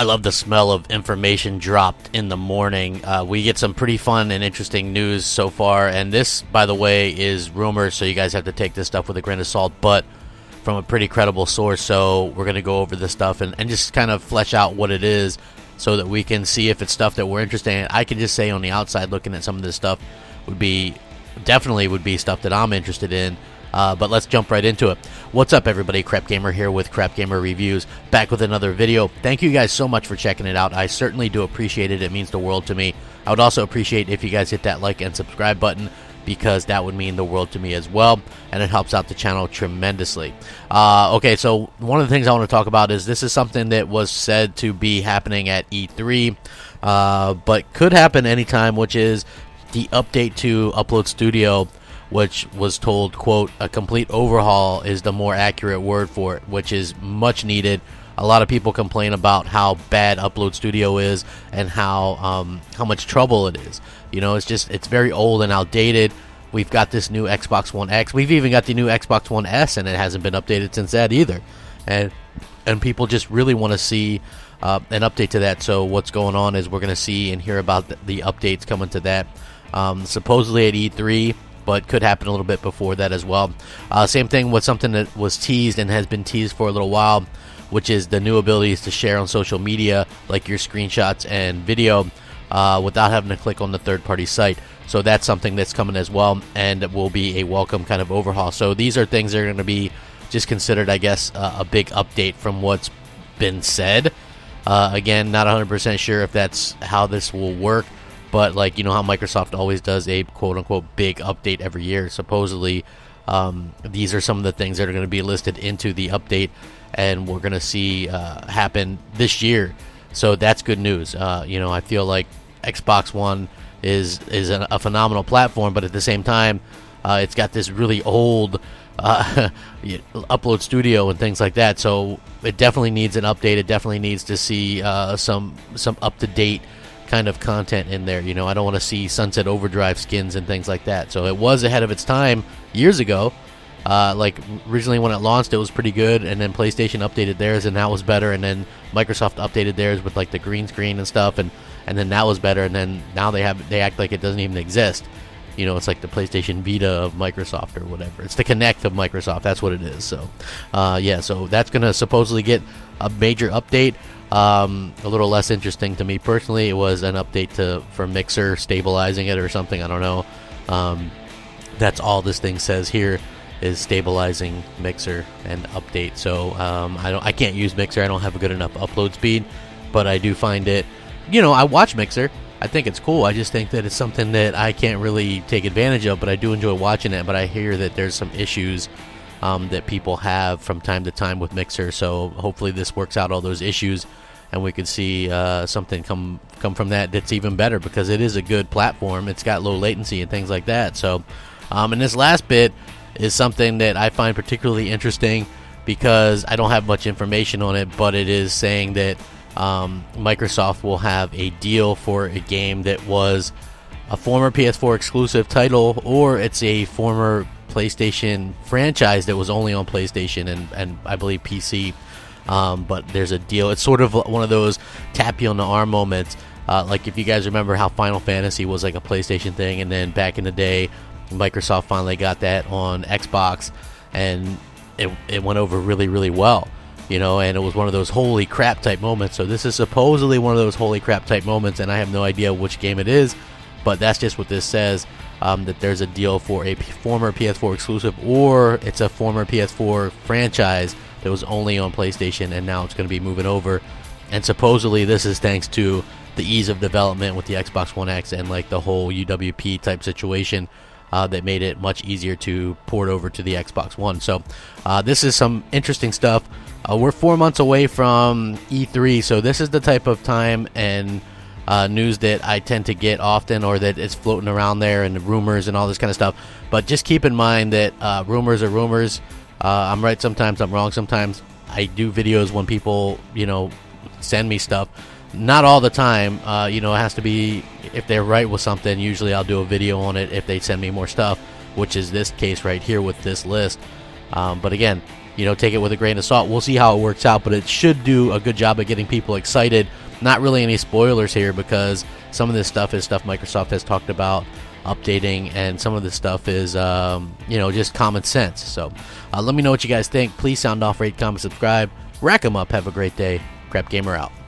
I love the smell of information dropped in the morning. We get some pretty fun and interesting news so far, and this, by the way, is rumors, so you guys have to take this stuff with a grain of salt, but from a pretty credible source. So we're going to go over this stuff and just kind of flesh out what it is so that we can see if it's stuff that we're interested in. I can just say on the outside, looking at some of this stuff, definitely would be stuff that I'm interested in. But let's jump right into it. What's up, everybody? Crapgamer here with Crapgamer Reviews, back with another video. Thank you guys so much for checking it out. I certainly do appreciate it. It means the world to me. I would also appreciate if you guys hit that like and subscribe button, because that would mean the world to me as well, and it helps out the channel tremendously. Okay, so one of the things I want to talk about is this is something that was said to be happening at E3, but could happen anytime, which is the update to Upload Studio, which was told, quote, a complete overhaul is the more accurate word for it, which is much needed. A lot of people complain about how bad Upload Studio is and how much trouble it is. You know, it's very old and outdated. We've got this new Xbox One X. We've even got the new Xbox One S, and it hasn't been updated since that either. And people just really want to see an update to that. So what's going on is we're going to see and hear about the updates coming to that, supposedly at E3, but could happen a little bit before that as well. Same thing with something that was teased and has been teased for a little while, which is the new abilities to share on social media, like your screenshots and video, without having to click on the third-party site. So that's something that's coming as well, and it will be a welcome kind of overhaul. So these are things that are going to be just considered, I guess, a big update from what's been said. Again, not 100% sure if that's how this will work, but like, you know how Microsoft always does a quote-unquote big update every year. Supposedly, these are some of the things that are going to be listed into the update, and we're going to see happen this year. So that's good news. You know, I feel like Xbox One is a phenomenal platform, but at the same time, it's got this really old Upload Studio and things like that. So it definitely needs an update. It definitely needs to see some up-to-date kind of content in there. You know, I don't want to see Sunset Overdrive skins and things like that. So it was ahead of its time years ago. Like originally when it launched, it was pretty good, and then PlayStation updated theirs, and that was better, and then Microsoft updated theirs with like the green screen and stuff, and then that was better, and then now they act like it doesn't even exist. You know, it's like the PlayStation Vita of Microsoft or whatever. It's the Kinect of Microsoft. That's what it is. So, yeah, so that's going to supposedly get a major update. A little less interesting to me personally. It was an update for Mixer, stabilizing it or something. I don't know. That's all this thing says here, is stabilizing Mixer and update. So I can't use Mixer. I don't have a good enough upload speed, but I do find it, you know, I watch Mixer. I think it's cool. I just think that it's something that I can't really take advantage of, but I do enjoy watching it. But I hear that there's some issues that people have from time to time with Mixer. So hopefully this works out all those issues, and we could see something come from that's even better, because it is a good platform. It's got low latency and things like that. So, and this last bit is something that I find particularly interesting, because I don't have much information on it, but it is saying that Microsoft will have a deal for a game that was a former PS4 exclusive title, or it's a former PlayStation franchise that was only on PlayStation and I believe PC. But there's a deal. It's sort of one of those tap you on the arm moments. Like if you guys remember how Final Fantasy was like a PlayStation thing, and then back in the day, Microsoft finally got that on Xbox, and it went over really, really well. You know, and it was one of those holy crap type moments. So this is supposedly one of those holy crap type moments, and I have no idea which game it is, but that's just what this says, that there's a deal for a former PS4 exclusive, or it's a former PS4 franchise that was only on PlayStation, and now it's going to be moving over. And supposedly this is thanks to the ease of development with the Xbox One X and like the whole UWP type situation that made it much easier to port over to the Xbox One. So this is some interesting stuff. We're 4 months away from E3, so this is the type of time and news that I tend to get often, or that it's floating around there, and the rumors and all this kind of stuff. But just keep in mind that rumors are rumors. I'm right sometimes, I'm wrong sometimes. I do videos when people, you know, send me stuff. Not all the time. You know, it has to be, if they're right with something, usually I'll do a video on it if they send me more stuff, which is this case right here with this list. But again, you know, take it with a grain of salt. We'll see how it works out, but it should do a good job of getting people excited. Not really any spoilers here, because some of this stuff is stuff Microsoft has talked about updating, and some of this stuff is you know, just common sense. So let me know what you guys think. Please sound off, rate, comment, subscribe, rack 'em up. Have a great day. Crapgamer out.